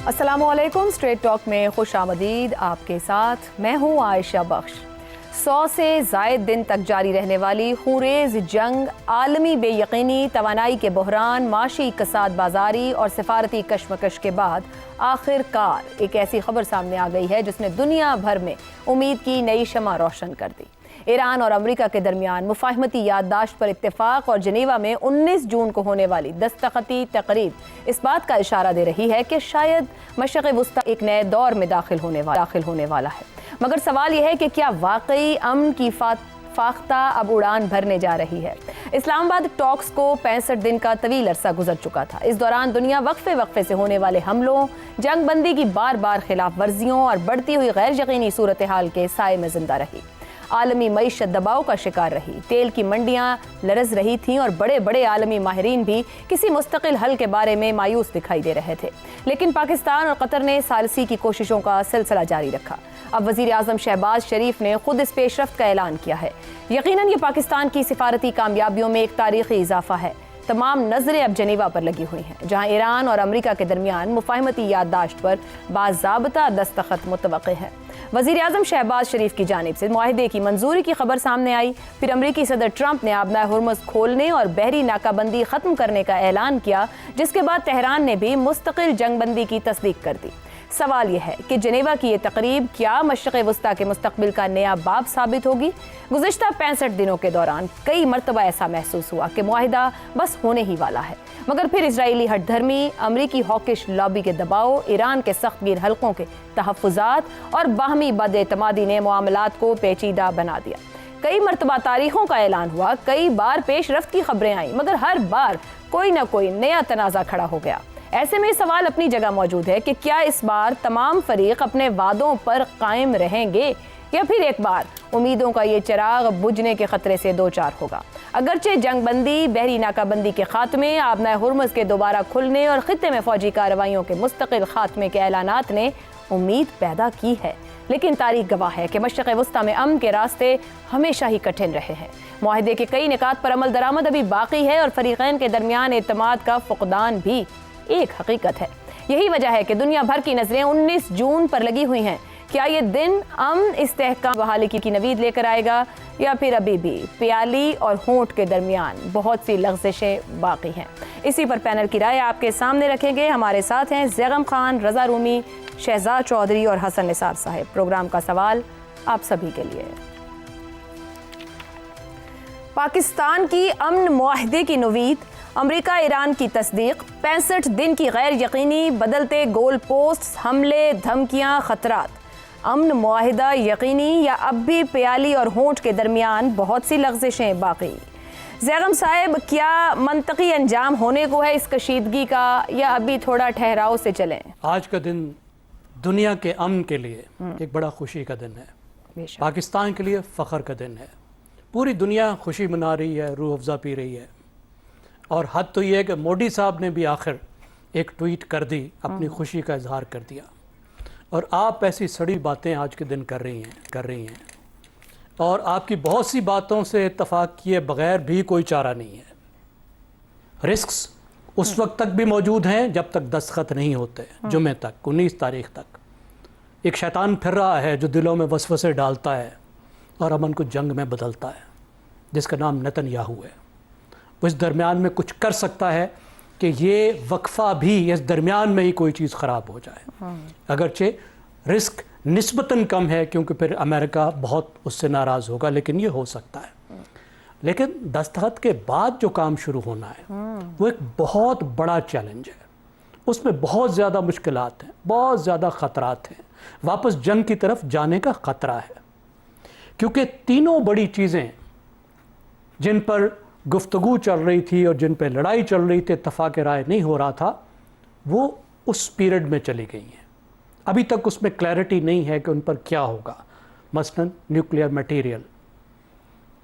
السلام علیکم، street talk میں خوش آمدید۔ آپ کے ساتھ میں ہوں عائشہ بخش۔ 100 سے زائد دن تک جاری رہنے والی خونریز جنگ، عالمی بے یقینی، توانائی کے بحران، معاشی کساد بازاری اور سفارتی کشمکش کے بعد آخر کار ایک ایسی خبر سامنے آ گئی ہے جس نے دنیا بھر میں امید کی نئی شمع روشن کر دی۔ ایران اور امریکہ کے درمیان مفاہمتی یادداشت پر اتفاق اور جنیوا میں 19 جون کو ہونے والی دستخطی تقریب اس بات کا اشارہ دے رہی ہے کہ شاید مشرق وسطی ایک نئے دور میں داخل ہونے والا ہے۔ مگر سوال یہ ہے کہ کیا واقعی امن کی فاختہ اب اڑان بھرنے جا رہی ہے؟ اسلام آباد ٹاکس کو 65 دن کا طویل عرصہ گزر چکا تھا۔ اس دوران دنیا وقفے سے ہونے والے حملوں، جنگ بندی کی بار خلاف ورزیوں اور بڑھتی ہوئی غیر یقینی صورتحال کے سائے میں زندہ رہی۔ عالمی معیشت دباؤ کا شکار رہی، تیل کی منڈیاں لرز رہی تھیں اور بڑے عالمی ماہرین بھی کسی مستقل حل کے بارے میں مایوس دکھائی دے رہے تھے۔ لیکن پاکستان اور قطر نے ثالثی کی کوششوں کا سلسلہ جاری رکھا۔ اب وزیر اعظم شہباز شریف نے خود اس پیش رفت کا اعلان کیا ہے۔ یقیناً یہ پاکستان کی سفارتی کامیابیوں میں ایک تاریخی اضافہ ہے۔ تمام نظریں اب جنیوا پر لگی ہوئی ہیں، جہاں ایران اور امریکہ کے درمیان مفاہمتی یادداشت پر باضابطہ دستخط متوقع ہے۔ وزیر اعظم شہباز شریف کی جانب سے معاہدے کی منظوری کی خبر سامنے آئی، پھر امریکی صدر ٹرمپ نے آبنائے ہرمز کھولنے اور بحری ناکہ بندی ختم کرنے کا اعلان کیا، جس کے بعد تہران نے بھی مستقل جنگ بندی کی تصدیق کر دی۔ سوال یہ ہے کہ جنیوا کی یہ تقریب کیا مشرق وسطی کے مستقبل کا نیا باب ثابت ہوگی؟ گزشتہ 65 دنوں کے دوران کئی مرتبہ ایسا محسوس ہوا کہ معاہدہ بس ہونے ہی والا ہے، مگر پھر اسرائیلی ہٹ دھرمی، امریکی ہاکش لابی کے دباؤ، ایران کے سخت گیر حلقوں کے تحفظات اور باہمی بد اعتمادی نے معاملات کو پیچیدہ بنا دیا۔ کئی مرتبہ تاریخوں کا اعلان ہوا، کئی بار پیش رفت کی خبریں آئیں، مگر ہر بار کوئی نہ کوئی نیا تنازع کھڑا ہو گیا۔ ایسے میں سوال اپنی جگہ موجود ہے کہ کیا اس بار تمام فریق اپنے وعدوں پر قائم رہیں گے یا پھر ایک بار امیدوں کا یہ چراغ بجھنے کے خطرے سے دوچار ہوگا؟ اگرچہ جنگ بندی، بحری ناکہ بندی کے خاتمے، آبنائے ہرمز کے دوبارہ کھلنے اور خطے میں فوجی کارروائیوں کے مستقل خاتمے کے اعلانات نے امید پیدا کی ہے، لیکن تاریخ گواہ ہے کہ مشرق وسطی میں امن کے راستے ہمیشہ ہی کٹھن رہے ہیں۔ معاہدے کے کئی نکات پر عمل درآمد ابھی باقی ہے اور فریقین کے درمیان اعتماد کا فقدان بھی ایک حقیقت ہے۔ یہی وجہ ہے کہ دنیا بھر کی نظریں 19 جون پر لگی ہوئی ہیں۔ کیا یہ دن امن، استحکام، بحالی کی نوید لے کر آئے گا یا پھر ابھی بھی پیالی اور ہونٹ کے درمیان بہت سی لغزشیں باقی ہیں؟ اسی پر پینل کی رائے آپ کے سامنے رکھیں گے۔ ہمارے ساتھ ہیں زیغم خان، رضا رومی، شہزاد چودھری اور حسن نثار صاحب۔ پروگرام کا سوال آپ سبھی کے لیے۔ پاکستان کی امن معاہدے کی نوید، امریکہ ایران کی تصدیق، 65 دن کی غیر یقینی، بدلتے گول پوسٹ، حملے، دھمکیاں، خطرات۔ امن معاہدہ یقینی یا اب بھی پیالی اور ہونٹ کے درمیان بہت سی لغزشیں باقی؟ زیغم صاحب، کیا منطقی انجام ہونے کو ہے اس کشیدگی کا یا ابھی تھوڑا ٹھہراؤ سے چلیں؟ آج کا دن دنیا کے امن کے لیے ایک بڑا خوشی کا دن ہے، پاکستان کے لیے فخر کا دن ہے۔ پوری دنیا خوشی منا رہی ہے، روح افزا پی رہی ہے، اور حد تو یہ ہے کہ مودی صاحب نے بھی آخر ایک ٹویٹ کر دی، اپنی خوشی کا اظہار کر دیا، اور آپ ایسی سڑی باتیں آج کے دن کر رہی ہیں اور آپ کی بہت سی باتوں سے اتفاق کیے بغیر بھی کوئی چارہ نہیں ہے۔ رسکس اس وقت تک بھی موجود ہیں جب تک دستخط نہیں ہوتے، جمعہ تک، 19 تاریخ تک۔ ایک شیطان پھر رہا ہے جو دلوں میں وسوسے ڈالتا ہے اور امن کو جنگ میں بدلتا ہے، جس کا نام نتن یاہو ہے۔ وہ اس درمیان میں کچھ کر سکتا ہے کہ یہ وقفہ بھی اس درمیان میں ہی کوئی چیز خراب ہو جائے، اگرچہ رسک نسبتاً کم ہے کیونکہ پھر امریکہ بہت اس سے ناراض ہوگا، لیکن یہ ہو سکتا ہے۔ لیکن دستخط کے بعد جو کام شروع ہونا ہے وہ ایک بہت بڑا چیلنج ہے، اس میں بہت زیادہ مشکلات ہیں، بہت زیادہ خطرات ہیں، واپس جنگ کی طرف جانے کا خطرہ ہے، کیونکہ تینوں بڑی چیزیں جن پر گفتگو چل رہی تھی اور جن پہ لڑائی چل رہی تھی، اتفاق رائے نہیں ہو رہا تھا، وہ اس پیریڈ میں چلی گئی ہیں۔ ابھی تک اس میں کلیئرٹی نہیں ہے کہ ان پر کیا ہوگا، مثلا نیوکلیئر میٹیریل۔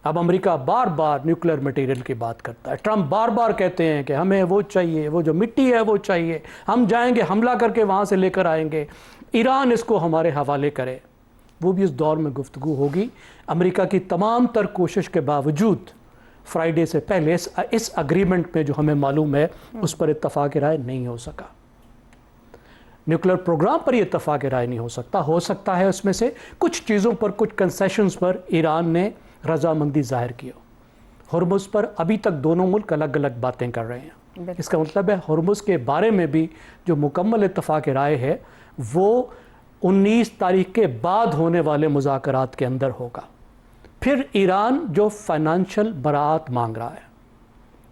اب امریکہ بار بار نیوکلیئر میٹیریل کی بات کرتا ہے، ٹرمپ بار بار کہتے ہیں کہ ہمیں وہ چاہیے، وہ جو مٹی ہے وہ چاہیے، ہم جائیں گے حملہ کر کے وہاں سے لے کر آئیں گے، ایران اس کو ہمارے حوالے کرے۔ وہ بھی اس دور میں گفتگو ہوگی۔ امریکہ کی تمام تر کوشش کے باوجود فرائیڈے سے پہلے اس اگریمنٹ میں جو ہمیں معلوم ہے اس پر اتفاق رائے نہیں ہو سکا۔ न्यूक्लियर प्रोग्राम पर इत्तेफाक राय नहीं हो सकता है उसमें से कुछ चीज़ों पर, कुछ कंसेशंस पर ईरान ने रजामंदी जाहिर की हो। हुर्मुज़ पर अभी तक दोनों मुल्क अलग अलग बातें कर रहे हैं। इसका मतलब है हुर्मुज़ के बारे में भी जो मुकम्मल इत्तेफाक राय है वो 19 तारीख के बाद होने वाले मुज़ाकरात के अंदर होगा। फिर ईरान जो फाइनेंशियल बरात मांग रहा है,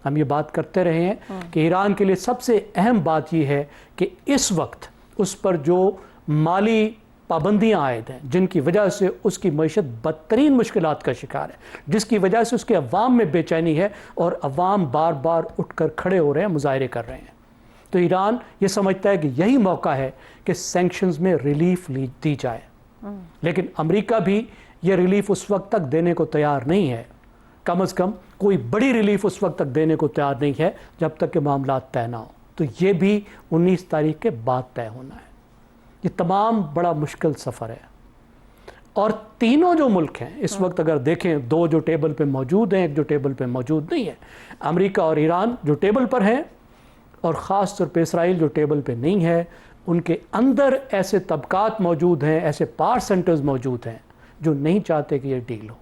हम ये बात करते रहे हैं कि ईरान के लिए सबसे अहम बात ये है कि इस वक्त उस पर जो माली पाबंदियां आयद हैं, जिनकी वजह से उसकी मईशत बदतरीन मुश्किलात का शिकार है, जिसकी वजह से उसके अवाम में बेचैनी है और अवाम बार बार उठकर खड़े हो रहे हैं, मुजाहरे कर रहे हैं। तो ईरान ये समझता है कि यही मौका है कि सैंक्शंस में रिलीफ दी जाए, लेकिन अमेरिका भी ये रिलीफ उस वक्त तक देने को तैयार नहीं है। कम से कम कोई बड़ी रिलीफ उस वक्त तक देने को तैयार नहीं है जब तक कि मामला तय ना हो। तो ये भी 19 तारीख के बाद तय होना है। ये तमाम बड़ा मुश्किल सफ़र है। और तीनों जो मुल्क हैं इस वक्त अगर देखें, दो जो टेबल पे मौजूद हैं, एक जो टेबल पे मौजूद नहीं है, अमेरिका और ईरान जो टेबल पर हैं, और ख़ास तौर पे इसराइल जो टेबल पे नहीं है, उनके अंदर ऐसे तबकात मौजूद हैं, ऐसे पावर सेंटर्स मौजूद हैं जो नहीं चाहते कि ये डील हो।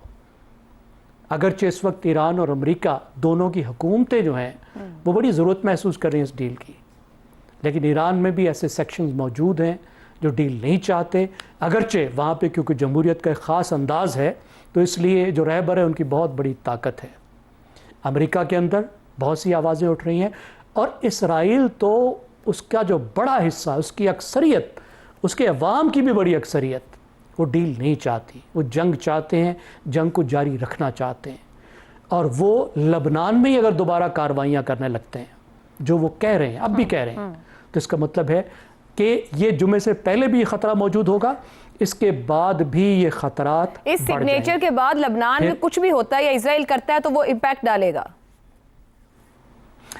अगरचे इस वक्त ईरान और अमेरिका दोनों की हुकूमतें जो हैं वो बड़ी ज़रूरत महसूस कर रही हैं इस डील की, लेकिन ईरान में भी ऐसे सेक्शंस मौजूद हैं जो डील नहीं चाहते। अगरचे वहाँ पे क्योंकि जमहूरियत का एक ख़ास अंदाज़ है, तो इसलिए जो रहबर है उनकी बहुत बड़ी ताकत है। अमेरिका के अंदर बहुत सी आवाज़ें उठ रही हैं, और इसराइल तो उसका जो बड़ा हिस्सा, उसकी अक्सरियत, उसके अवाम की भी बड़ी अक्सरियत वो डील नहीं चाहती। वो जंग चाहते हैं, जंग को जारी रखना चाहते हैं, और वो लबनान में ही अगर दोबारा कार्रवाइयाँ करने लगते हैं जो वो कह रहे हैं, अब भी कह रहे हैं, तो इसका मतलब है कि ये जुमे से पहले भी ख़तरा मौजूद होगा, इसके बाद भी ये ख़तरात इस सिग्नेचर के बाद लबनान में कुछ भी होता है या इजराइल करता है तो वो इम्पैक्ट डालेगा।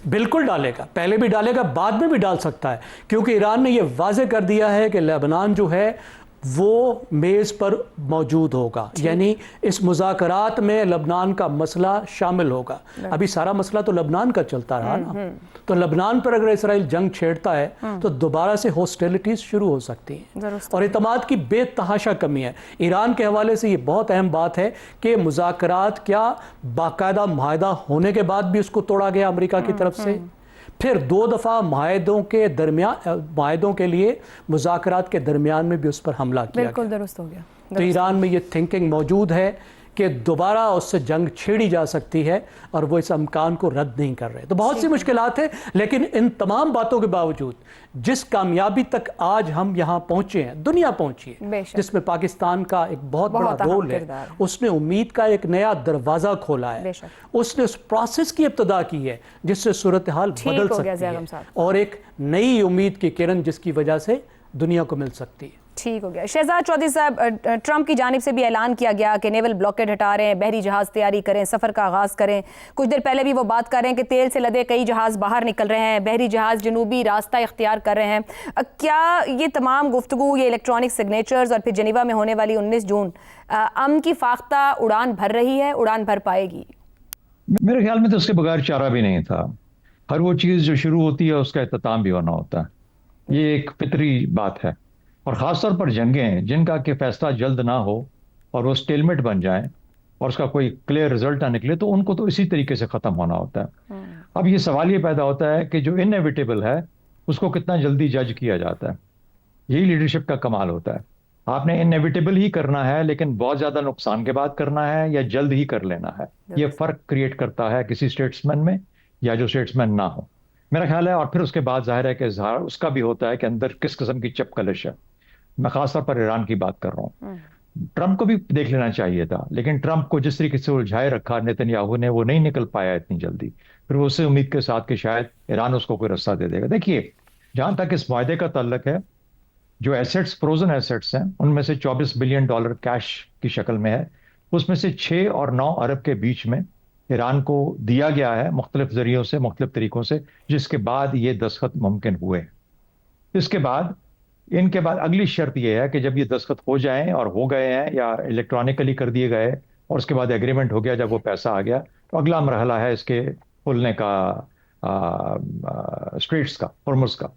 बिल्कुल डालेगा, पहले भी डालेगा, बाद में भी डाल सकता है, क्योंकि ईरान ने यह वाज़े कर दिया है कि लेबनान जो है वो मेज़ पर मौजूद होगा, यानी इस मुज़ाकरात में लबनान का मसला शामिल होगा। अभी सारा मसला तो लबनान का चलता रहा ना, तो लबनान पर अगर इसराइल जंग छेड़ता है तो दोबारा से हॉस्टिलिटीज़ शुरू हो सकती हैं, और इत्मीनान की बेतहाशा कमी है। ईरान के हवाले से ये बहुत अहम बात है कि मुज़ाकरात क्या बाकायदा मुआहदा होने के बाद भी उसको तोड़ा गया अमेरिका की तरफ से, फिर 2 दफ़ा माहिदों के लिए मुज़ाकरात के दरमियान में भी उस पर हमला किया। बिल्कुल दुरुस्त हो गया। तो ईरान में ये थिंकिंग मौजूद है कि दोबारा उससे जंग छेड़ी जा सकती है, और वो इस इम्कान को रद्द नहीं कर रहे। तो बहुत सी मुश्किलात हैं, लेकिन इन तमाम बातों के बावजूद जिस कामयाबी तक आज हम यहाँ पहुँचे हैं, दुनिया पहुँची है, जिसमें पाकिस्तान का एक बहुत बड़ा रोल है, उसने उम्मीद का एक नया दरवाज़ा खोला है, उसने उस प्रोसेस की इब्तिदा की है जिससे सूरत हाल बदल सकती है, और एक नई उम्मीद की किरण जिसकी वजह से दुनिया को मिल सकती है। ठीक हो गया। शहजाद चौधरी साहब, ट्रंप की जानिब से भी ऐलान किया गया कि नेवल ब्लॉकेड हटा रहे हैं, बहरी जहाज़ तैयारी करें, सफ़र का आगाज़ करें। कुछ देर पहले भी वो बात कर रहे हैं कि तेल से लदे कई जहाज़ बाहर निकल रहे हैं, बहरी जहाज़ जनूबी रास्ता इख्तियार कर रहे हैं। क्या ये तमाम गुफ्तगू, ये इलेक्ट्रॉनिक सिग्नेचर्स और फिर जनीवा में होने वाली 19 जून अमन की फाख्ता उड़ान भर रही है, उड़ान भर पाएगी? मेरे ख्याल में तो उसके बगैर चारा भी नहीं था। हर वो चीज़ जो शुरू होती है उसका इख्तिताम भी होना होता है, ये एक फितरी बात है। और ख़ासतौर पर जंगें जिनका कि फैसला जल्द ना हो और वो स्टेलमेट बन जाएं और उसका कोई क्लियर रिजल्ट ना निकले, तो उनको तो इसी तरीके से ख़त्म होना होता है। अब ये सवाल ये पैदा होता है कि जो इनएविटेबल है उसको कितना जल्दी जज किया जाता है। यही लीडरशिप का कमाल होता है। आपने इनएविटेबल ही करना है, लेकिन बहुत ज़्यादा नुकसान के बाद करना है, या जल्द ही कर लेना है। ये फ़र्क क्रिएट करता है किसी स्टेट्समैन में या जो स्टेट्समैन ना हो, मेरा ख्याल है। और फिर उसके बाद जाहिर है कि इजहार उसका भी होता है कि अंदर किस किस्म की चपकलिश है। मैं खासतौर पर ईरान की बात कर रहा हूँ। ट्रंप को भी देख लेना चाहिए था, लेकिन ट्रंप को जिस तरीके से उलझाए रखा नेतन्याहू ने, वो नहीं निकल पाया इतनी जल्दी। फिर वो उससे उम्मीद के साथ कि शायद ईरान उसको कोई रास्ता दे देगा। देखिए, जहां तक इस मुआहदे का ताल्लुक है, जो एसेट्स, फ्रोजन एसेट्स हैं, उनमें से $24 बिलियन कैश की शक्ल में है। उसमें से 6 और 9 अरब के बीच में ईरान को दिया गया है मुख्तलिफ जरियों से, मुख्तलिफ तरीकों से, जिसके बाद ये दस्तखत मुमकिन हुए। इसके बाद इनके बाद अगली शर्त यह है कि जब ये दस्तखत हो जाएं और हो गए हैं या इलेक्ट्रॉनिकली कर दिए गए और उसके बाद एग्रीमेंट हो गया, जब वो पैसा आ गया, तो अगला मरहला है इसके खुलने का, स्ट्रेट्स का, हॉर्मुज़ का।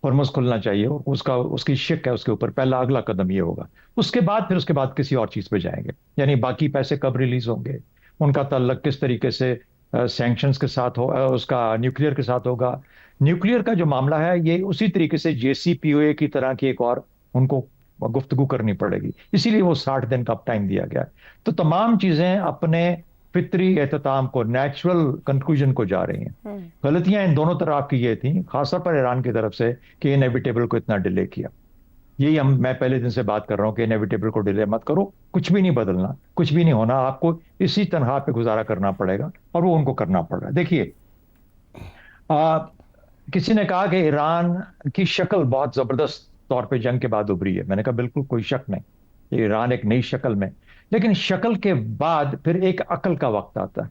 हॉर्मुज़ खुलना चाहिए, उसकी शिक है उसके ऊपर, पहला अगला कदम ये होगा। उसके बाद किसी और चीज़ पे जाएंगे, यानी बाकी पैसे कब रिलीज होंगे, उनका ताल्लुक किस तरीके से सैंक्शंस के साथ हो, उसका न्यूक्लियर के साथ होगा। न्यूक्लियर का जो मामला है ये उसी तरीके से JCPOA की तरह की एक और उनको गुफ्तगू करनी पड़ेगी, इसीलिए वो 60 दिन का टाइम दिया गया है। तो तमाम चीजें अपने फितरी एहतमाम को, नेचुरल कंक्लूजन को जा रही हैं। गलतियां इन दोनों तरफ की ये थी, खासतौर पर ईरान की तरफ से, कि इनएविटेबल को इतना डिले किया। यही मैं पहले दिन से बात कर रहा हूं कि इनएविटेबल को डिले मत करो, कुछ भी नहीं बदलना, कुछ भी नहीं होना, आपको इसी तनख्वाह पे गुजारा करना पड़ेगा, और वो उनको करना पड़ रहा है। देखिए, किसी ने कहा कि ईरान की शक्ल बहुत जबरदस्त तौर पे जंग के बाद उभरी है। मैंने कहा बिल्कुल कोई शक नहीं, ईरान एक नई शक्ल में, लेकिन शक्ल के बाद फिर एक अकल का वक्त आता है।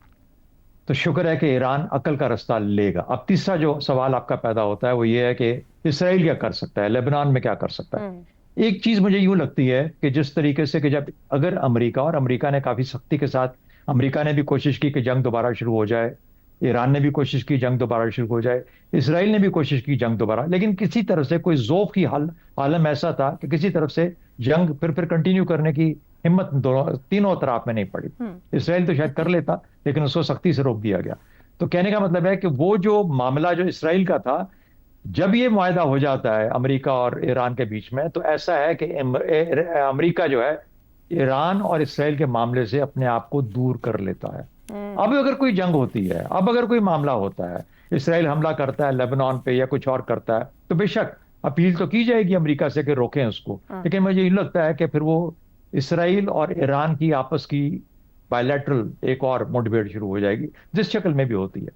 तो शुक्र है कि ईरान अकल का रास्ता लेगा। अब तीसरा जो सवाल आपका पैदा होता है वो ये है कि इसराइल क्या कर सकता है, लेबनान में क्या कर सकता है। एक चीज मुझे यूं लगती है कि जिस तरीके से कि जब अगर अमेरिका ने काफी सख्ती के साथ, अमेरिका ने भी कोशिश की कि जंग दोबारा शुरू हो जाए, ईरान ने भी कोशिश की जंग दोबारा शुरू हो जाए, इसराइल ने भी कोशिश की जंग दोबारा, लेकिन किसी तरफ से कोई ज़ौक़ की आलम ऐसा था कि किसी तरफ से जंग फिर कंटिन्यू करने की हिम्मत तीनों तरफ में नहीं पड़ी। इसराइल तो शायद कर लेता, लेकिन उसको सख्ती से रोक दिया गया। तो कहने का मतलब है कि वो जो मामला जो इसराइल का था, जब ये मुआहदा हो जाता है अमेरिका और ईरान के बीच में, तो ऐसा है कि अमेरिका जो है ईरान और इसराइल के मामले से अपने आप को दूर कर लेता है। अब अगर कोई जंग होती है, अब अगर कोई मामला होता है, इसराइल हमला करता है लेबनान पे या कुछ और करता है, तो बेशक अपील तो की जाएगी अमेरिका से कि रोकें उसको, लेकिन मुझे ये लगता है कि फिर वो इसराइल और ईरान की आपस की बायलैटरल एक और मुठभेड़ शुरू हो जाएगी, जिस शक्ल में भी होती है।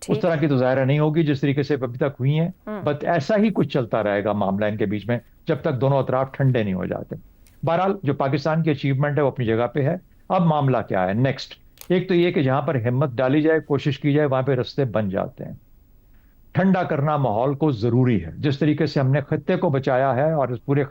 उस तरह की तो ज़ाहिर नहीं होगी जिस तरीके से अभी तक हुई है, बट ऐसा ही कुछ चलता रहेगा मामला इनके बीच में, जब तक दोनों अतराफ ठंडे नहीं हो जाते। बहरहाल जो पाकिस्तान की अचीवमेंट है वो अपनी जगह पे है। अब मामला क्या है नेक्स्ट? एक तो ये कि जहां पर हिम्मत डाली जाए, कोशिश की जाए, वहां पे रास्ते बन जाते हैं। ठंडा करना माहौल को जरूरी है। जिस तरीके से हमने खत्ते को बचाया है, और इस पूरे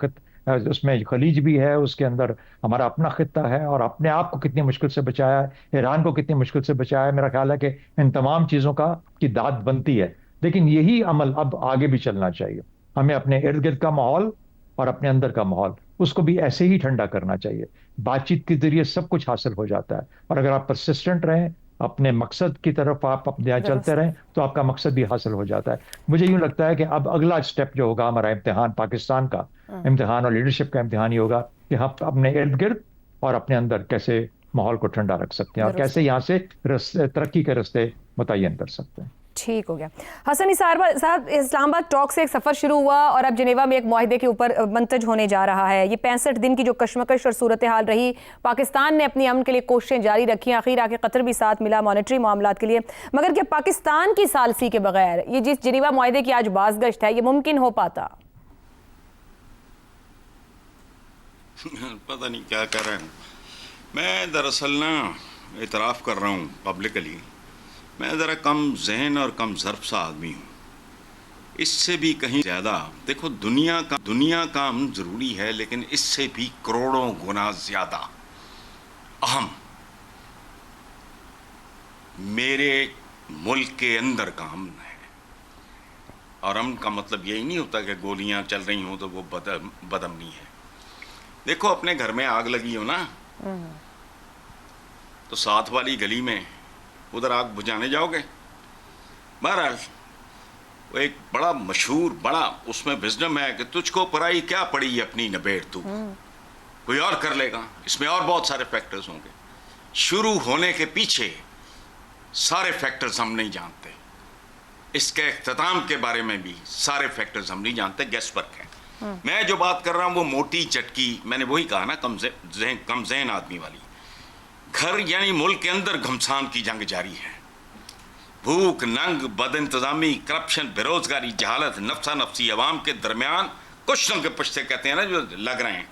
उसमें खलीज भी है, उसके अंदर हमारा अपना खत्ता है, और अपने आप को कितनी मुश्किल से बचाया है, ईरान को कितनी मुश्किल से बचाया है, मेरा ख्याल है कि इन तमाम चीज़ों की दाद बनती है। लेकिन यही अमल अब आगे भी चलना चाहिए। हमें अपने इर्द गिर्द का माहौल और अपने अंदर का माहौल, उसको भी ऐसे ही ठंडा करना चाहिए। बातचीत के जरिए सब कुछ हासिल हो जाता है, और अगर आप परसिस्टेंट रहें, अपने मकसद की तरफ आप अपने यहाँ चलते रहें, तो आपका मकसद भी हासिल हो जाता है। मुझे यूं लगता है कि अब अगला स्टेप जो होगा हमारा इम्तिहान, पाकिस्तान का इम्तिहान और लीडरशिप का इम्तिहान ही होगा कि हम अपने इर्द गिर्द और अपने अंदर कैसे माहौल को ठंडा रख सकते हैं, और कैसे यहाँ से तरक्की के रास्ते मुतय्यन कर सकते हैं। ठीक हो गया। हसन निसार साहब, इस्लामाबाद टॉक से एक सफ़र शुरू हुआ और अब जिनेवा में एक मुआहदे के ऊपर मंतज होने जा रहा है। ये 65 दिन की जो कशमकश और सूरत हाल रही, पाकिस्तान ने अपनी अमन के लिए कोशिशें जारी रखी, आखिर आके कतर भी साथ मिला मॉनेटरी मामलात के लिए, मगर क्या पाकिस्तान की सालसी के बगैर ये जिस जिनेवा मुआहदे की आज बाज़गश्त है, ये मुमकिन हो पाता? पता नहीं क्या कर रहे हैं। मैं दरअसल ना इतराफ़ कर रहा हूँ पब्लिकली, मैं ज़रा कम जहन और कम ज़र्फ सा आदमी हूँ। इससे भी कहीं ज़्यादा देखो, दुनिया का अमन ज़रूरी है, लेकिन इससे भी करोड़ों गुना ज़्यादा अहम मेरे मुल्क के अंदर का अमन है। और अमन का मतलब यही नहीं होता कि गोलियाँ चल रही हों तो वो बदअमनी है। देखो, अपने घर में आग लगी हो ना, तो साथ वाली गली में उधर आग बुझाने जाओगे? बहरहाल वो एक बड़ा मशहूर, बड़ा उसमें विजडम है कि तुझको पराई क्या पड़ी अपनी नबेड़, तू कोई और कर लेगा। इसमें और बहुत सारे फैक्टर्स होंगे। शुरू होने के पीछे सारे फैक्टर्स हम नहीं जानते, इसके इख्तिताम के बारे में भी सारे फैक्टर्स हम नहीं जानते, गेस वर्क है। मैं जो बात कर रहा हूँ वो मोटी चटकी, मैंने वही कहा ना, कम ज़हन आदमी वाली। घर यानी मुल्क के अंदर घमसान की जंग जारी है। भूख, नंग, बदइंतजामी, करप्शन, बेरोजगारी, जहालत, नफ्सा नफसी अवाम के दरमियान कुछ के पुश्ते कहते हैं ना जो लग रहे हैं।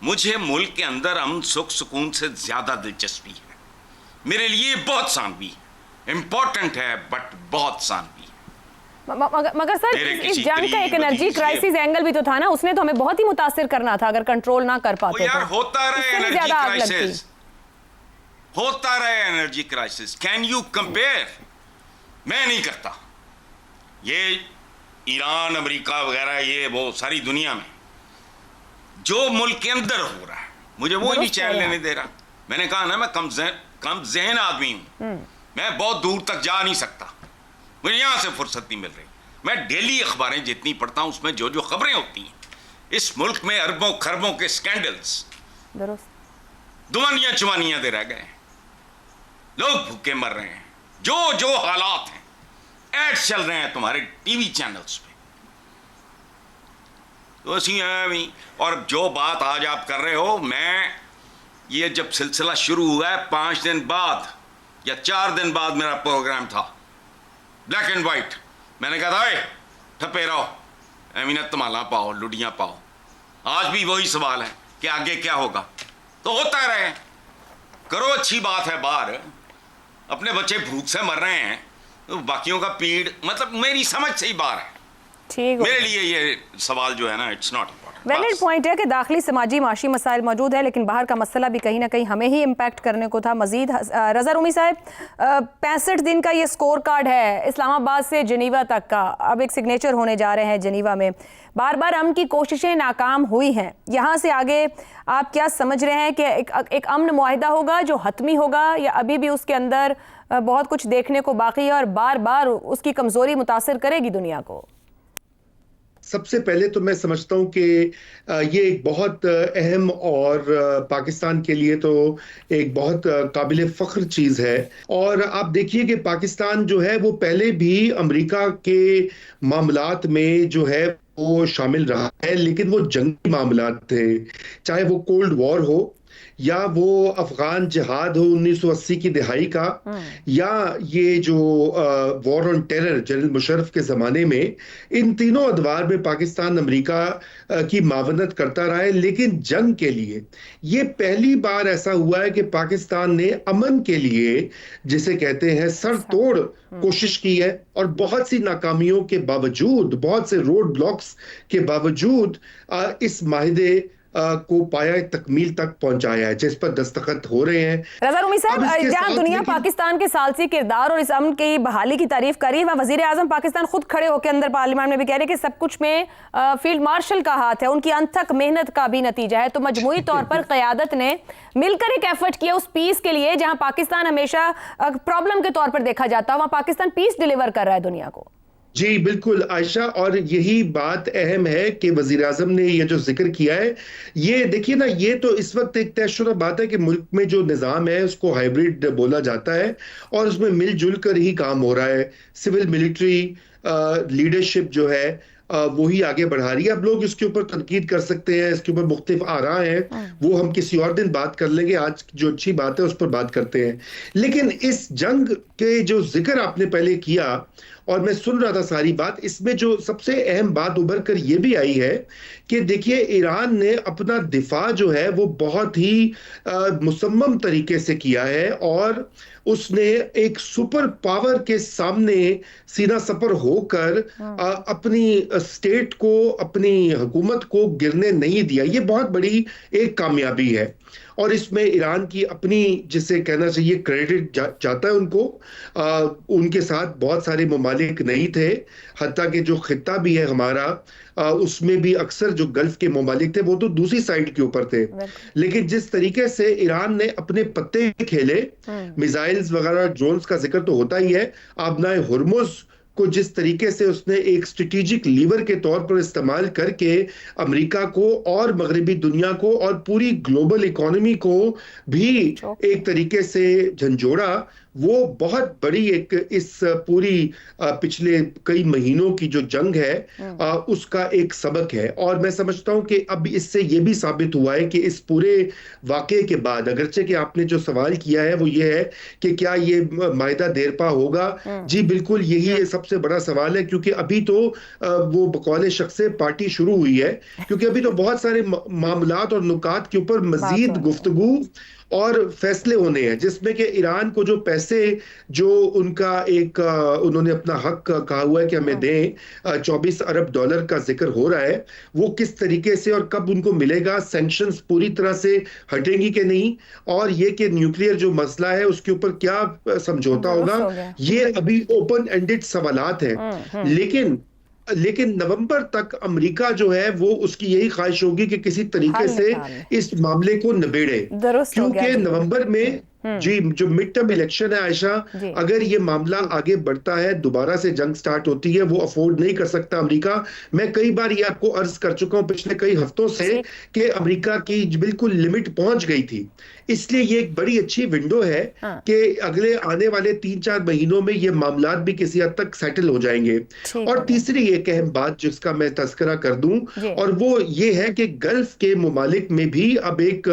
मुझे मुल्क के अंदर अमन सुख सुकून से ज्यादा दिलचस्पी है। मेरे लिए बहुत सानवी इम्पोर्टेंट है, बट बहुत सानवी। मगर सर, इस जंग का एक एनर्जी क्राइसिस एंगल भी तो था ना, उसने तो हमें बहुत ही मुतासिर करना था अगर कंट्रोल ना कर पाते। यार होता रहे एनर्जी क्राइसिस, होता रहे energy crisis. Can you compare? मैं नहीं करता। ये ईरान, अमेरिका वगैरह, ये वो सारी दुनिया में जो मुल्क के अंदर हो रहा है, मुझे वो ही चैन लेने दे रहा। मैंने कहा ना, मैं कम ज़हन आदमी हूँ, मैं बहुत दूर तक जा नहीं सकता, मुझे यहाँ से फुर्सत नहीं मिल रही। मैं डेली अखबारें जितनी पढ़ता हूँ उसमें जो जो खबरें होती हैं, इस मुल्क में अरबों खरबों के स्कैंडल्स, दुआनियाँ चुवानियाँ दे रह गए, लोग भूखे मर रहे हैं, जो जो हालात हैं, एड्स चल रहे हैं तुम्हारे टीवी चैनल्स पे, तो ऐसी है। और जो बात आज आप कर रहे हो, मैं ये जब सिलसिला शुरू हुआ है 5 दिन बाद या 4 दिन बाद मेरा प्रोग्राम था, ब्लैक एंड वाइट, मैंने कहा था ठप्पे रहो, अमीनत तमाला पाओ, लुडियाँ पाओ। आज भी वही सवाल है कि आगे क्या होगा, तो होता रहे, करो, अच्छी बात है। बाहर अपने बच्चे भूख से मर रहे हैं, तो बाकियों का पीड़, मतलब मेरी समझ से ही बाहर है। ठीक, मेरे लिए ये सवाल जो है ना, इट्स नॉट वैलिड पॉइंट है कि दाखिली समाजी माशी मसाइल मौजूद है, लेकिन बाहर का मसला भी कहीं ना कहीं हमें ही इम्पैक्ट करने को था मजीद। रज़ा रूमी साहब, 65 दिन का ये स्कोर कार्ड है इस्लामाबाद से जेनीवा तक का, अब एक सिग्नेचर होने जा रहे हैं जेनीवा में। बार बार अमन की कोशिशें नाकाम हुई हैं, यहाँ से आगे आप क्या समझ रहे हैं कि एक अमन मुआहिदा होगा जो हतमी होगा, या अभी भी उसके अंदर बहुत कुछ देखने को बाकी है और बार बार उसकी कमज़ोरी मुतासिर करेगी दुनिया को? सबसे पहले तो मैं समझता हूं कि ये एक बहुत अहम और पाकिस्तान के लिए तो एक बहुत काबिल फ़ख्र चीज़ है। और आप देखिए कि पाकिस्तान जो है वो पहले भी अमेरिका के मामलात में जो है वो शामिल रहा है, लेकिन वो जंगी मामलात थे, चाहे वो कोल्ड वॉर हो या वो अफगान जिहाद हो 1980 की दिहाई का, या ये जो war on terror general Musharraf के ज़माने में, इन तीनों अदवार में पाकिस्तान अमेरिका की मावनत करता रहा है। लेकिन जंग के लिए ये पहली बार ऐसा हुआ है कि पाकिस्तान ने अमन के लिए, जिसे कहते हैं, सर तोड़ कोशिश की है, और बहुत सी नाकामियों के बावजूद, बहुत से रोड ब्लॉक्स के बावजूद इस माहिदे को पाया तकमील तक पहुंचाया है, जिस पर दस्तखत हो रहे हैं। रज़ा रूमी साहब, जहां दुनिया पाकिस्तान के सालसी किरदार और इस अमन की बहाली की तारीफ कर रही है, वहाँ वज़ीर आज़म पाकिस्तान खुद खड़े होकर अंदर पार्लियामेंट में भी कह रहे हैं कि सब कुछ में फील्ड मार्शल का हाथ है, उनकी अनथक मेहनत का भी नतीजा है। तो मजमूई तौर पर क़यादत ने मिलकर एक एफर्ट किया उस पीस के लिए, जहाँ पाकिस्तान हमेशा प्रॉब्लम के तौर पर देखा जाता है, वहाँ पाकिस्तान पीस डिलीवर कर रहा है दुनिया को। जी बिल्कुल आयशा, और यही बात अहम है कि वज़ीर आज़म ने ये जो जिक्र किया है, ये देखिए ना, ये तो इस वक्त एक तयशुदा बात है कि मुल्क में जो निज़ाम है उसको हाइब्रिड बोला जाता है, और उसमें मिलजुल कर ही काम हो रहा है। सिविल मिलिट्री लीडरशिप जो है वही आगे बढ़ा रही है। अब लोग इसके ऊपर तनकीद कर सकते हैं, इसके ऊपर मुख्तलिफ आरा हैं, वो हम किसी और दिन बात कर लेंगे। आज जो अच्छी बात है उस पर बात करते हैं। लेकिन इस जंग के जो जिक्र आपने पहले किया, और मैं सुन रहा था सारी बात, इसमें जो सबसे अहम बात उभर कर ये भी आई है कि देखिए, ईरान ने अपना दिफा जो है वो बहुत ही मुसम्मम तरीके से किया है, और उसने एक सुपर पावर के सामने सीना सपर होकर अपनी स्टेट को, अपनी हुकूमत को गिरने नहीं दिया। ये बहुत बड़ी एक कामयाबी है, और इसमें ईरान की अपनी, जिसे कहना चाहिए, क्रेडिट जाता है उनको। उनके साथ बहुत सारे ममालिक नहीं थे, हत्ता कि जो खित्ता भी है हमारा, उसमें भी अक्सर जो गल्फ के ममालिक थे वो तो दूसरी साइड के ऊपर थे। लेकिन जिस तरीके से ईरान ने अपने पत्ते खेले, मिसाइल्स वगैरह, ड्रोन्स का जिक्र तो होता ही है, आबनाए हुर्मुज़ को जिस तरीके से उसने एक स्ट्रेटेजिक लीवर के तौर पर इस्तेमाल करके अमेरिका को और मगरबी दुनिया को और पूरी ग्लोबल इकोनॉमी को भी एक तरीके से झंझोड़ा, वो बहुत बड़ी एक इस पूरी पिछले कई महीनों की जो जंग है उसका एक सबक है। और मैं समझता हूं कि अब इससे ये भी साबित हुआ है कि इस पूरे वाकये के बाद, अगरचे कि आपने जो सवाल किया है वो ये है कि क्या ये मायदा देरपा होगा, जी बिल्कुल यही सबसे बड़ा सवाल है, क्योंकि अभी तो वो बकौले शख्स पार्टी शुरू हुई है, क्योंकि अभी तो बहुत सारे मामलात और नुकात के ऊपर मजीद गुफ्तगू और फैसले होने हैं, जिसमें कि ईरान को जो पैसे जो उनका एक उन्होंने अपना हक कहा हुआ है कि हमें दें, 24 अरब डॉलर का जिक्र हो रहा है, वो किस तरीके से और कब उनको मिलेगा, सैंक्शंस पूरी तरह से हटेंगी कि नहीं, और ये कि न्यूक्लियर जो मसला है उसके ऊपर क्या समझौता होगा, ये अभी ओपन एंडेड सवालात हैं। लेकिन لیکن نومبر تک امریکہ جو ہے وہ اس کی یہی خواہش ہوگی کہ کسی طریقے سے اس معاملے کو نبیڑے، کیونکہ نومبر میں جی جو مڈ ٹرم الیکشن ہے عائشہ، اگر یہ معاملہ آگے بڑھتا ہے، دوبارہ سے جنگ سٹارٹ ہوتی ہے، وہ افورڈ نہیں کر سکتا امریکہ۔ میں کئی بار یہ آپ کو عرض کر چکا ہوں پچھلے کئی ہفتوں سے کہ امریکہ کی بالکل لمٹ پہنچ گئی تھی، اس لیے یہ ایک بڑی اچھی ونڈو ہے کہ اگلے آنے والے 3-4 مہینوں میں یہ معاملات بھی کسی حد تک سیٹل ہو جائیں گے۔ اور تیسری ایک اہم بات جس کا میں تذکرہ کر دوں، اور وہ یہ ہے کہ گلف کے ممالک میں بھی اب ایک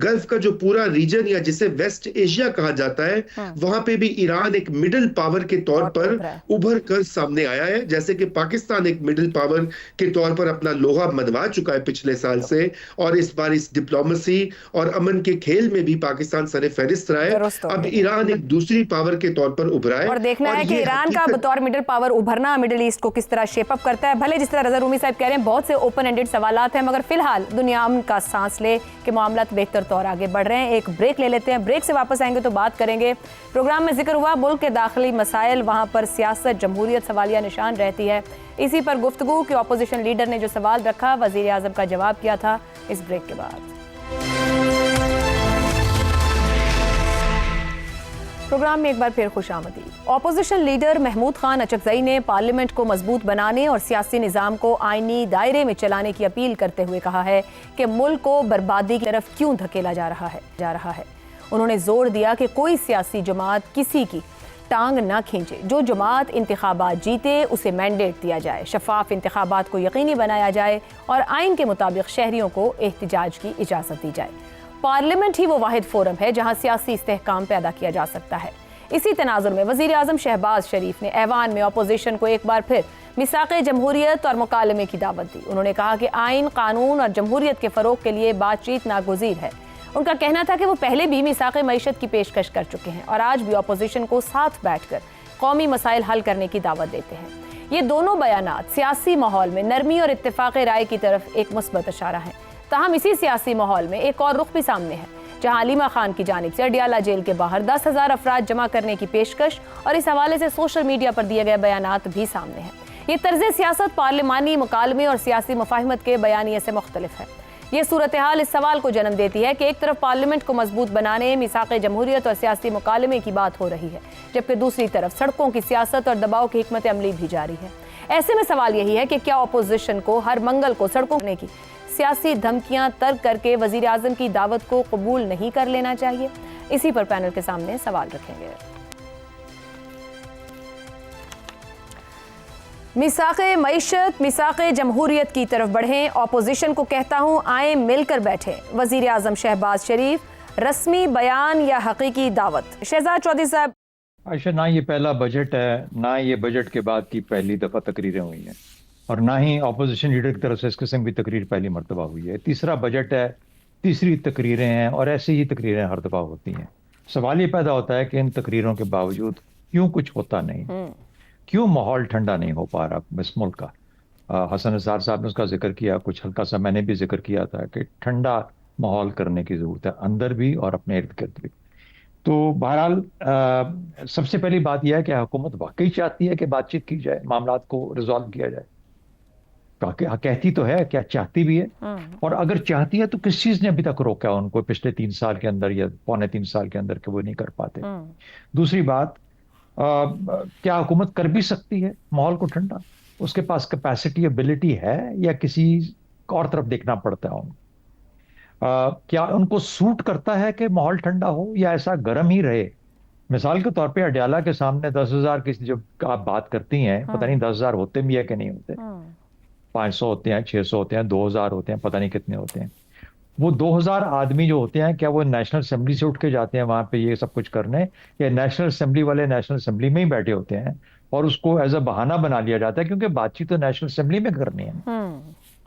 گلف کا جو پورا ریجن یا جسے ویسٹ ایشیا کہا جاتا ہے، وہاں پہ بھی ایران ایک مڈل پاور کے طور پر ابھر کر سامنے آیا ہے، جیسے کہ پاکستان ایک مڈل پاور کے طور پر اپنا لوہا منوا چکا ہے پچھلے سال سے، اور اس بار اس ڈپلومیسی اور امن کے کھیل میں بھی پاکستان سر فہرست رہا ہے۔ اب ایران ایک دوسری پاور کے طور پر ابھرا ہے، اور دیکھنا ہے کہ ایران کا بطور مڈل پاور ابھرنا مڈل ایسٹ کو کس طرح شیپ اپ کرتا ہے۔ بھلے جس طرح رضا رومی صاحب کہہ رہے ہیں بہت سے اوپن اینڈڈ سوالات ہیں، مگر فی الحال دنیا امن کا سانس لے کہ معاملات بہتر طور آگے بڑھ رہے ہیں۔ ایک بریک لے لیتے ہیں، بریک سے واپس آئیں گے تو بات کریں گے۔ پروگرام میں ذکر ہوا ملک کے داخلی مسائل، وہاں پر سیاست جمہوریت سوالیہ نشان رہتی ہے، اسی پر گفتگو کہ اپوزیشن لیڈر نے جو سوال رکھا وزیر اعظم کا جواب کیا تھا، اس بریک کے بعد۔ پروگرام میں ایک بار پھر خوش آمدید۔ اپوزیشن لیڈر محمود خان اچکزئی نے پارلیمنٹ کو مضبوط بنانے اور سیاسی نظام کو آئینی دائرے میں چلانے کی اپیل کرتے ہوئے کہا ہے کہ ملک کو بربادی کی طرف کیوں دھکیلا جا رہا ہے۔ انہوں نے زور دیا کہ کوئی سیاسی جماعت کسی کی ٹانگ نہ کھینچے، جو جماعت انتخابات جیتے اسے مینڈیٹ دیا جائے، شفاف انتخابات کو یقینی بنایا جائے اور آئین کے مطابق شہریوں کو احتجاج کی اجازت دی جائے۔ پارلیمنٹ ہی وہ واحد فورم ہے جہاں سیاسی استحکام پیدا کیا جا سکتا ہے۔ اسی تناظر میں وزیر اعظم شہباز شریف نے ایوان میں اپوزیشن کو ایک بار پھر میثاق جمہوریت اور مکالمے کی دعوت دی۔ انہوں نے کہا کہ آئین، قانون اور جمہوریت کے فروغ کے لیے بات چیت ناگزیر ہے۔ ان کا کہنا تھا کہ وہ پہلے بھی میثاق معیشت کی پیشکش کر چکے ہیں اور آج بھی اپوزیشن کو ساتھ بیٹھ کر قومی مسائل حل کرنے کی دعوت دیتے ہیں۔ یہ دونوں بیانات سیاسی ماحول میں نرمی اور اتفاق رائے کی طرف ایک مثبت اشارہ ہے۔ تاہم اسی سیاسی ماحول میں ایک اور رخ بھی سامنے ہے، جہاں علیمہ خان کی جانب سے اڈیالہ جیل کے باہر 10,000 افراد جمع کرنے کی پیشکش اور اس حوالے سے سوشل میڈیا پر دیے گئے بیانات بھی سامنے ہیں۔ یہ طرز سیاست پارلیمانی مکالمے اور سیاسی مفاہمت کے بیانیے سے مختلف ہے۔ یہ صورتحال اس سوال کو جنم دیتی ہے کہ ایک طرف پارلیمنٹ کو مضبوط بنانے، میثاق جمہوریت اور سیاسی مکالمے کی بات ہو رہی ہے، جبکہ دوسری طرف سڑکوں کی سیاست اور دباؤ کی حکمت عملی بھی جاری ہے۔ ایسے میں سوال یہی ہے کہ کیا اپوزیشن کو ہر منگل کو سڑکوں کرنے کی سیاسی دھمکیاں ترک کر کے وزیر اعظم کی دعوت کو قبول نہیں کر لینا چاہیے؟ اسی پر پینل کے سامنے سوال رکھیں گے۔ میثاق معیشت، میثاق جمہوریت کی طرف بڑھیں، اپوزیشن کو کہتا ہوں آئیں مل کر بیٹھیں۔ وزیر اعظم شہباز شریف، رسمی بیان یا حقیقی دعوت؟ شہزاد چودھری صاحب۔ عائشہ، نہ یہ پہلا بجٹ ہے، نہ یہ بجٹ کے بعد کی پہلی دفعہ تقریریں ہوئی ہیں، اور نہ ہی اپوزیشن لیڈر کی طرف سے اس قسم کی تقریر پہلی مرتبہ ہوئی ہے۔ تیسرا بجٹ ہے، تیسری تقریریں ہیں، اور ایسے ہی تقریریں ہر دفعہ ہوتی ہیں۔ سوال یہ پیدا ہوتا ہے کہ ان تقریروں کے باوجود کیوں کچھ ہوتا نہیں، کیوں ماحول ٹھنڈا نہیں ہو پا رہا اس ملک کا۔ حسن نثار صاحب نے اس کا ذکر کیا، کچھ ہلکا سا میں نے بھی ذکر کیا تھا کہ ٹھنڈا ماحول کرنے کی ضرورت ہے، اندر بھی اور اپنے ارد گرد بھی۔ تو بہرحال سب سے پہلی بات یہ ہے کہ حکومت واقعی چاہتی ہے کہ بات چیت کی جائے، معاملات کو ریزالو کیا جائے۔ کہتی تو ہے، کیا چاہتی بھی ہے؟ اور اگر چاہتی ہے تو کس چیز نے ابھی تک روکا ان کو پچھلے 3 سال کے اندر یا 2.25 سال کے اندر کہ وہ نہیں کر پاتے؟ دوسری بات، کیا حکومت کر بھی سکتی ہے ماحول کو ٹھنڈا؟ اس کے پاس کیپیسٹی، ایبلٹی ہے، یا کسی اور طرف دیکھنا پڑتا ہے؟ کیا ان کو سوٹ کرتا ہے کہ ماحول ٹھنڈا ہو یا ایسا گرم ہی رہے؟ مثال کے طور پہ اڈیالہ کے سامنے 10,000 کی جب آپ بات کرتی ہیں، پتہ نہیں 10,000 ہوتے بھی ہے کہ نہیں ہوتے، 500 ہوتے ہیں، 600 ہوتے ہیں، 2,000 ہوتے ہیں، پتہ نہیں کتنے ہوتے ہیں۔ وہ 2,000 آدمی جو ہوتے ہیں، کیا وہ نیشنل اسمبلی سے اٹھ کے جاتے ہیں وہاں پہ یہ سب کچھ کرنے، یا نیشنل اسمبلی والے نیشنل اسمبلی میں ہی بیٹھے ہوتے ہیں اور اس کو ایز اے بہانہ بنا لیا جاتا ہے کیونکہ بات چیت تو نیشنل اسمبلی میں کرنی ہے۔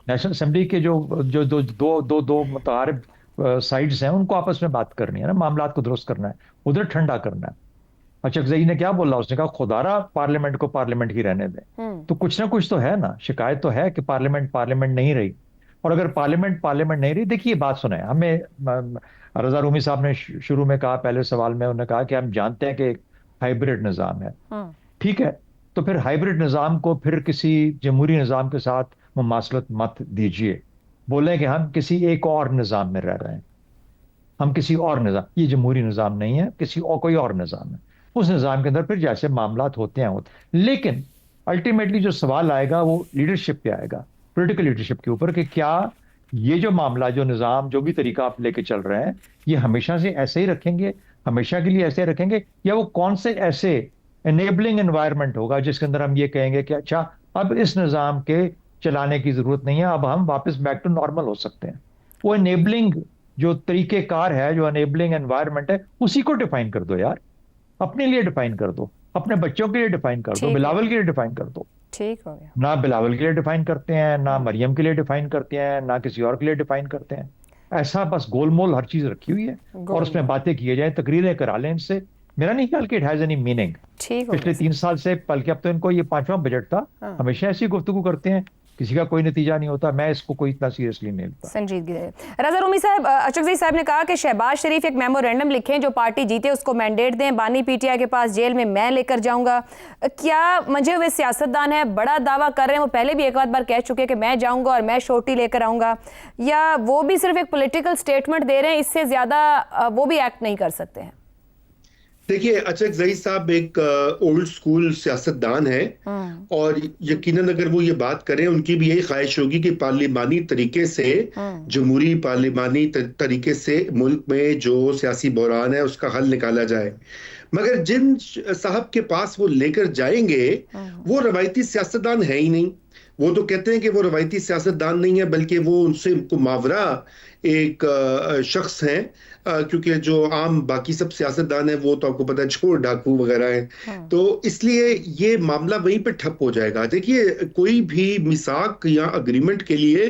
نیشنل اسمبلی کے جو دو متعارف سائڈز ہیں ان کو آپس میں بات کرنی ہے نا، معاملات کو درست کرنا ہے، ادھر ٹھنڈا کرنا ہے۔ اچکزئی نے کیا بولا؟ اس نے کہا خدارا پارلیمنٹ کو پارلیمنٹ ہی رہنے دیں۔ تو کچھ نہ کچھ تو ہے نا، شکایت تو ہے کہ پارلیمنٹ نہیں رہی، اور اگر پارلیمنٹ نہیں رہی، دیکھیے بات سنیں، ہمیں رضا رومی صاحب نے شروع میں کہا، پہلے سوال میں انہوں نے کہا کہ ہم جانتے ہیں کہ ایک ہائیبرڈ نظام ہے، ٹھیک ہے، تو پھر ہائیبرڈ نظام کو پھر کسی جمہوری نظام کے ساتھ مماثلت مت دیجیے. بولیں کہ ہم کسی ایک اور نظام میں رہ رہے ہیں, ہم کسی اور نظام, یہ جمہوری نظام نہیں ہے, کسی اور کوئی اور نظام ہے. اس نظام کے اندر پھر جیسے معاملات ہوتے ہیں لیکن الٹیمیٹلی جو سوال آئے گا وہ لیڈرشپ پہ آئے گا, پولیٹیکل لیڈرشپ کے اوپر, کہ کیا یہ جو معاملہ, جو نظام, جو بھی طریقہ آپ لے کے چل رہے ہیں, یہ ہمیشہ سے ایسے ہی رکھیں گے, ہمیشہ کے لیے ایسے رکھیں گے, یا وہ کون سے ایسے انیبلنگ انوائرمنٹ ہوگا جس کے اندر ہم یہ کہیں گے کہ اچھا اب اس نظام کے چلانے کی ضرورت نہیں ہے, اب ہم واپس بیک ٹو نارمل ہو سکتے ہیں. وہ انیبلنگ جو طریقہ کار ہے, جو انیبلنگ انوائرمنٹ ہے, اسی کو ڈیفائن کر دو یار, اپنے لیے ڈیفائن کر دو, اپنے بچوں کے لیے ڈیفائن کر دو, بلاول کے لیے ڈیفائن کر دو. ٹھیک ہو گیا. نہ بلاول کے لیے ڈیفائن کرتے ہیں, نہ مریم کے لیے ڈیفائن کرتے ہیں, نہ کسی اور کے لیے ڈیفائن کرتے ہیں. ایسا بس گول مول ہر چیز رکھی ہوئی ہے اور اس میں باتیں کیے جائیں, تقریریں کرا لیں ان سے. میرا نہیں خیال کہ اٹ ہیز اینی میننگ. پچھلے 3 سال سے, بلکہ اب تو ان کو یہ 5واں بجٹ تھا, ہمیشہ ایسی گفتگو کرتے ہیں, کسی کا کوئی نتیجہ نہیں ہوتا. میں اس کو کوئی اتنا سیریسلی نہیں لیتا. سنجیدگی رضا رومی صاحب, اچکزئی صاحب نے کہا کہ شہباز شریف ایک میمورینڈم لکھیں, جو پارٹی جیتے اس کو مینڈیٹ دیں, بانی پی ٹی آئی کے پاس جیل میں لے کر جاؤں گا. کیا منجھے ہوئے سیاستدان ہے, بڑا دعویٰ کر رہے ہیں, وہ پہلے بھی ایک بار کہہ چکے کہ میں جاؤں گا اور میں شورٹی لے کر آؤں گا, یا وہ بھی صرف ایک پولیٹیکل سٹیٹمنٹ دے رہے ہیں, اس سے زیادہ وہ بھی ایکٹ نہیں کر سکتے ہیں؟ دیکھیے, اچکزئی صاحب ایک اولڈ سکول سیاستدان ہیں, اور یقیناً اگر وہ یہ بات کریں, ان کی بھی یہی خواہش ہوگی کہ پارلیمانی طریقے سے, جمہوری پارلیمانی طریقے سے ملک میں جو سیاسی بحران ہے اس کا حل نکالا جائے. مگر جن صاحب کے پاس وہ لے کر جائیں گے وہ روایتی سیاستدان ہے ہی نہیں. وہ تو کہتے ہیں کہ وہ روایتی سیاستدان نہیں ہے, بلکہ وہ ان سے ماورا ایک شخص ہیں, کیونکہ جو عام باقی سب سیاستدان ہیں وہ تو آپ کو پتہ ہے چور ڈاکو وغیرہ ہیں. تو اس لیے یہ معاملہ وہیں پہ ٹھپ ہو جائے گا. دیکھیے, کوئی بھی میثاق یا اگریمنٹ کے لیے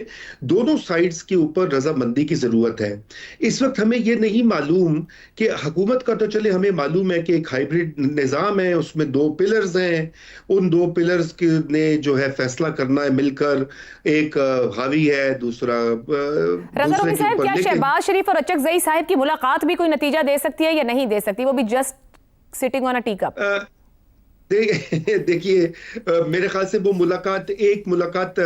دونوں سائڈز کے اوپر رضامندی کی ضرورت ہے. اس وقت ہمیں یہ نہیں معلوم کہ حکومت کا, تو چلے ہمیں معلوم ہے کہ ایک ہائیبرڈ نظام ہے, اس میں 2 پلرز ہیں, ان 2 پلرز نے جو ہے فیصلہ کرنا ہے مل کر, ایک حاوی ہے, دوسرا رضا رومی صاحب, کیا شہباز شریف اور اچکزئی صاحب کی ملاقات بھی کوئی نتیجہ دے سکتی ہے یا نہیں دے سکتی؟ وہ بھی just sitting on A T cup. دیکھیے, میرے خیال سے وہ ایک ملاقات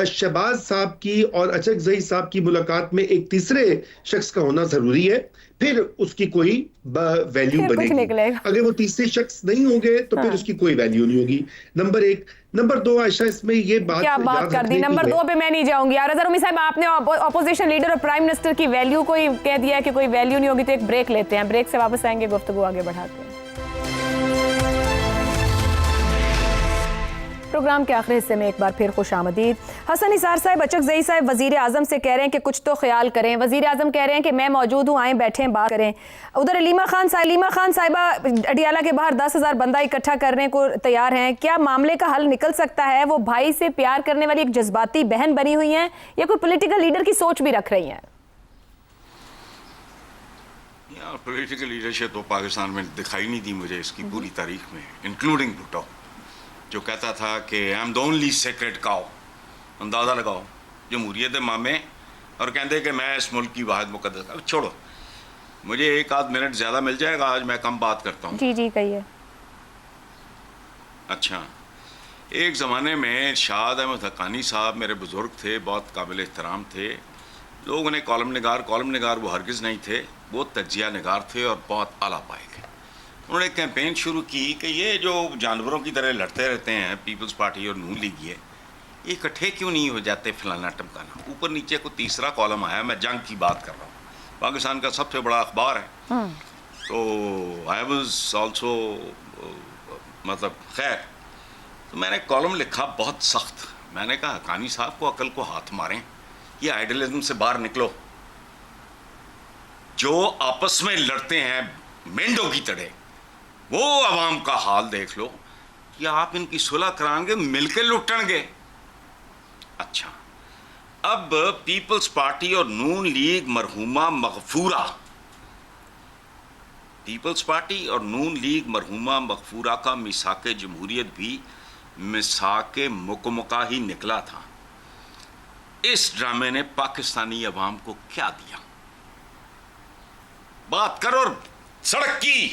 شہباز صاحب کی اور اچکزئی صاحب کی ملاقات میں ایک تیسرے شخص کا ہونا ضروری ہے, پھر اس کی کوئی ویلیو بنے گی. اگر وہ تیسرے شخص نہیں ہوں گے تو پھر اس کی کوئی ویلیو نہیں ہوگی. نمبر 1. نمبر 2, عائشہ, اس میں یہ بات کیا بات کر دی, نمبر 2 پہ میں نہیں جاؤں گی. رضا رومی صاحب, آپ نے اپوزیشن لیڈر اور پرائم منسٹر کی ویلیو کو ہی کہہ دیا کہ کوئی ویلیو نہیں ہوگی, تو ایک بریک لیتے ہیں, بریک سے واپس آئیں گے, گفتگو آگے بڑھاتے ہیں. پروگرام کے آخری حصے میں ایک بار پھر خوش آمدید. حسن نثار صاحب, اچکزئی صاحب وزیر اعظم سے کہہ رہے ہیں کہ کچھ تو خیال کریں. وزیر اعظم کہہ رہے ہیں کہ میں موجود ہوں, آئیں بیٹھیں بات کریں. ادھر علیمہ خان صاحبہ اڈیالہ کے باہر 10,000 بندہ اکٹھا کرنے کو تیار ہیں. کیا معاملے کا حل نکل سکتا ہے؟ وہ بھائی سے پیار کرنے والی ایک جذباتی بہن بنی ہوئی ہیں, یا کوئی پولیٹیکل لیڈر کی سوچ بھی رکھ رہی ہیں؟ پولیٹیکل لیڈرشپ تو پاکستان میں دکھائی نہیں دی مجھے اس کی پوری تاریخ میں, انکلوڈنگ بھٹو, جو کہتا تھا کہ I am the only sacred cow. اندازہ لگاؤ, جمہوریت مامے, اور کہتے کہ میں اس ملک کی واحد مقدس. اب چھوڑو, مجھے 1 منٹ زیادہ مل جائے گا, آج میں کم بات کرتا ہوں. جی کہیے. اچھا, ایک زمانے میں شاد احمد حقانی صاحب میرے بزرگ تھے, بہت قابل احترام تھے. لوگ انہیں کالم نگار وہ ہرگز نہیں تھے, وہ تجزیہ نگار تھے اور بہت اعلیٰ پائے گئے. انہوں نے کیمپین شروع کی کہ یہ جو جانوروں کی طرح لڑتے رہتے ہیں پیپلز پارٹی اور نون لیگ, یہ اکٹھے کیوں نہیں ہو جاتے, فلانا ٹمکانا. اوپر نیچے کو تیسرا کالم آیا, میں جنگ کی بات کر رہا ہوں, پاکستان کا سب سے بڑا اخبار ہے. تو آئی واز آلسو, مطلب خیر, تو میں نے کالم لکھا بہت سخت. میں نے کہا حقانی صاحب کو عقل کو ہاتھ ماریں, یہ آئیڈیلزم سے باہر نکلو. جو آپس میں لڑتے ہیں مینڈوں کی طرح, وہ عوام کا حال دیکھ لو. یا آپ ان کی صلح کرائیں گے, مل کے لٹیں گے. اچھا, اب پیپلز پارٹی اور نون لیگ مرحومہ مغفورہ, پیپلز پارٹی اور نون لیگ مرحومہ مغفورہ کا میثاق جمہوریت بھی میثاق مکمکہ ہی نکلا تھا. اس ڈرامے نے پاکستانی عوام کو کیا دیا؟ بات کرو, سڑک کی,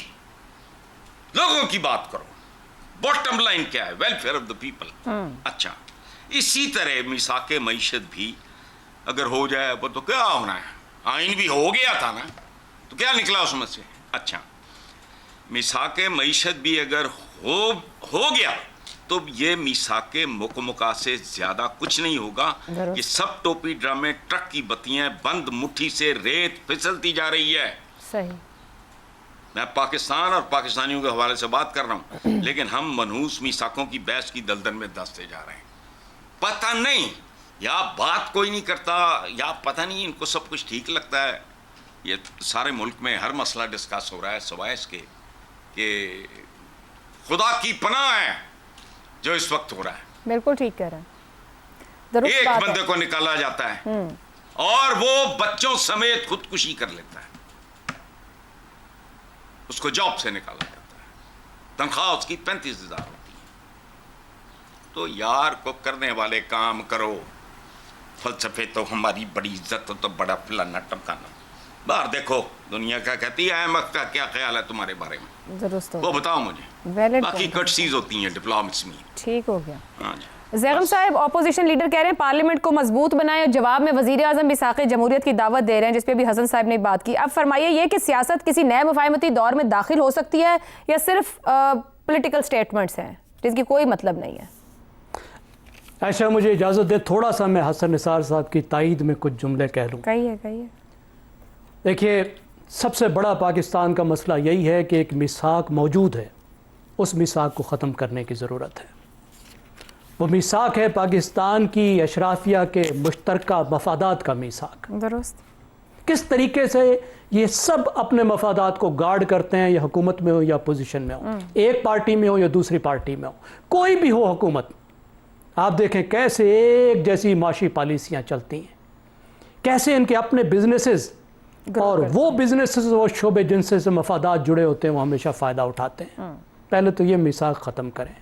لوگوں کی بات کرو. बॉटम लाइन क्या है? Welfare of the people. अच्छा, इसी तरह मिसाक मईशत भी अगर हो जाए वो तो क्या होना है? आइन भी हो गया था ना, तो क्या निकला उसमें से? अच्छा, मिसाक मईशत भी अगर हो गया तो ये मिसाक मुकमुका से ज्यादा कुछ नहीं होगा। ये सब टोपी ड्रामे, ट्रक की बत्तियां बंद, मुट्ठी से रेत फिसलती जा रही है। सही। मैं पाकिस्तान और पाकिस्तानियों के हवाले से बात कर रहा हूँ, लेकिन हम मनहूस मिसाकों की बहस की दलदल में धंसते जा रहे हैं। पता नहीं, या बात कोई नहीं करता, या पता नहीं इनको सब कुछ ठीक लगता है। ये सारे मुल्क में हर मसला डिस्कस हो रहा है सिवाय इसके कि खुदा की पनाह है जो इस वक्त हो रहा है। बिल्कुल ठीक कह रहे हैं। एक बंदे को निकाला जाता है और वो बच्चों समेत खुदकुशी कर लेता है, उसको जॉब से निकाला जाता है, तनख्वाह उसकी 35,000 होती है। तो यार को करने वाले काम करो, फलसफे तो हमारी बड़ी इज्जत हो तो बड़ा फलाना टमकाना। बाहर देखो दुनिया क्या कहती है, IMF का क्या ख्याल है तुम्हारे बारे में, वो बताओ मुझे। बाकी कटसीज होती हैं डिप्लोमेसी में। ठीक हो गया। हाँ जी। ज़ैगम साहब, अपोजिशन लीडर कह रहे हैं पार्लियामेंट को मजबूत बनाएं और जवाब में वज़ीर आज़म मिसाक़ जमहूरियत की दावत दे रहे हैं, जिस पे भी हसन साहब ने बात की। अब फरमाइए ये कि सियासत किसी नए मुफाहमती दौर में दाखिल हो सकती है या सिर्फ पॉलिटिकल स्टेटमेंट्स हैं जिसकी कोई मतलब नहीं है? आयशा, मुझे इजाज़त दे, थोड़ा सा मैं हसन निसार साहब की तायीद में कुछ जुमले कह लूँ। कहिए। देखिए, सबसे बड़ा पाकिस्तान का मसला यही है कि एक मिसाक मौजूद है, उस मिसाक को ख़त्म करने की ज़रूरत है। वो मिसाक है पाकिस्तान की अशराफिया के मुश्तरका मफादात का मिसाक। दुरुस्त। किस तरीके से ये सब अपने मफादात को गार्ड करते हैं, या हुकूमत में हो या अपोजिशन में हो, एक पार्टी में हो या दूसरी पार्टी में हो, कोई भी हो हुकूमत, आप देखें कैसे एक जैसी माशी पॉलिसियाँ चलती हैं, कैसे इनके अपने बिजनेसेस और वो बिजनेसेस वो शोबे जिनसे से मफादात जुड़े होते हैं वो हमेशा फ़ायदा उठाते हैं। पहले तो ये मिसाक ख़त्म करें।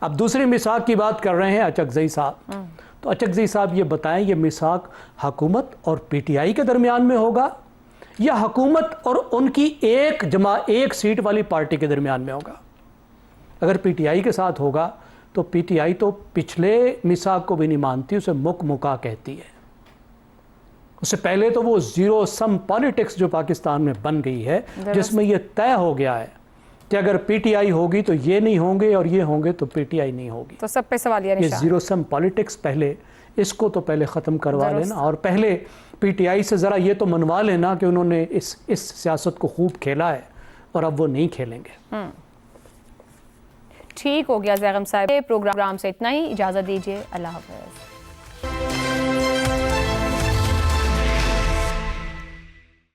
अब दूसरी मिसाक की बात कर रहे हैं अचकज़ई साहब, तो अचकज़ई साहब ये बताएं, ये मिसाक हुकूमत और PTI के दरमियान में होगा या हुकूमत और उनकी एक सीट वाली पार्टी के दरमियान में होगा? अगर PTI के साथ होगा तो PTI तो पिछले मिसाक को भी नहीं मानती, उसे मुका कहती है। उससे पहले तो वो ज़ीरो सम पॉलिटिक्स जो पाकिस्तान में बन गई है, जिसमें ये तय हो गया है कि अगर PTI होगी तो ये नहीं होंगे और ये होंगे तो PTI नहीं होगी। तो सब पे सवालिया निशान। ये ज़ीरो सम पॉलिटिक्स पहले इसको तो पहले ख़त्म करवा लेना, और पहले PTI से ज़रा ये तो मनवा लेना कि उन्होंने इस सियासत को खूब खेला है और अब वो नहीं खेलेंगे। ठीक हो गया ज़ैगम साहब, प्रोग्राम से इतना ही, इजाज़त दीजिए, अल्लाह हाफ़िज़।